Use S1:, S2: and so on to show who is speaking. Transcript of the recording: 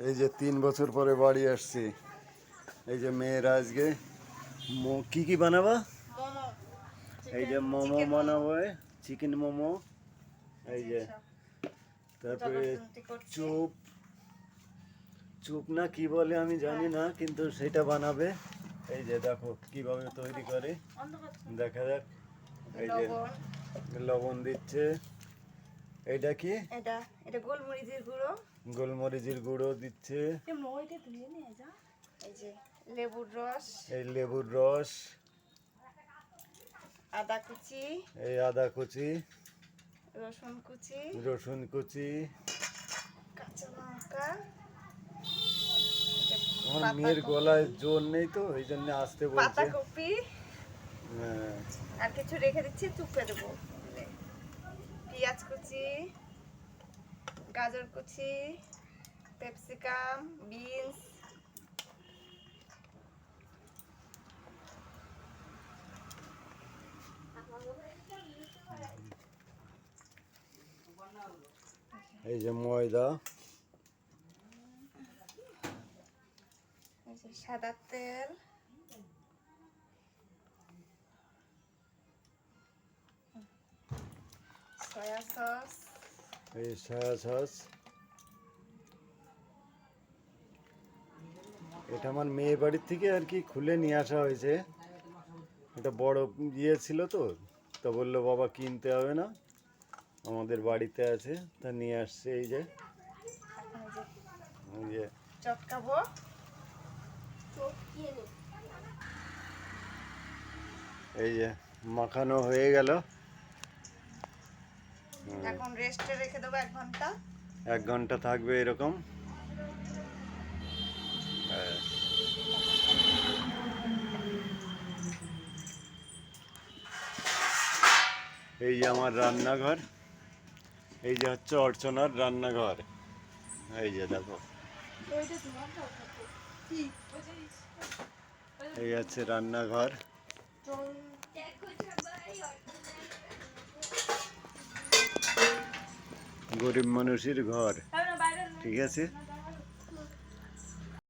S1: এই যে 3 বছর পরে বাড়ি আসছি। এই যে মেয়েরা আজকে কি কি বানাবা?
S2: মোমো।
S1: এই যে মোমো বানাবো, চিকেন মোমো। এই যে তারপরে চুপ চুপ না কি বলে আমি জানি না, কিন্তু সেটা বানাবে। এই যে দেখো কিভাবে তৈরি করে, দেখা যাক। এই যে লবণ দিচ্ছে। এইটা কি?
S2: এটা এটা গোলমরিচের গুঁড়ো।
S1: গোলমরিচের গুঁড়ো দিচ্ছে।
S2: এই যে লেবুর রস।
S1: এই লেবুর রস।
S2: আদা কুচি।
S1: এই আদা কুচি।
S2: রসুন কুচি।
S1: রসুন কুচি।
S2: কাঁচা লঙ্কা।
S1: আমার মেয়ের গলায় জোর নেই তো, এই জন্য আসতে বলছে।
S2: পাতাকপি।
S1: হ্যাঁ।
S2: আর কিছু রেখে দিচ্ছি, চুপে দেবো। পেঁয়াজ কুচি, গাজর কুচি, ক্যাপসিকাম, বিনস।
S1: এই যে ময়দা।
S2: এই যে সাদা তেল। Soya sauce.
S1: এই সয়া সস। এটা আমার মেয়ে বাড়ির থেকে আর কি খুলে নিয়ে আসা হয়েছে। এটা বড় ইয়ে ছিল তো, তা বললো বাবা কিনতে হবে না, আমাদের বাড়িতে আছে, তা নিয়ে আসছে। এই যে এই যে
S2: চটকাবো।
S1: এই যে মাখানো হয়ে গেল।
S2: এখন রেস্টে রেখে দেবো 1 ঘন্টা।
S1: 1 ঘন্টা থাকবে এরকম। এই যে আমার রান্নাঘর। এই যে হচ্ছে অর্চনার রান্নাঘর। এই যে দেখো, এই আছে রান্নাঘর। গরিব মানুষের ঘর, ঠিক আছে।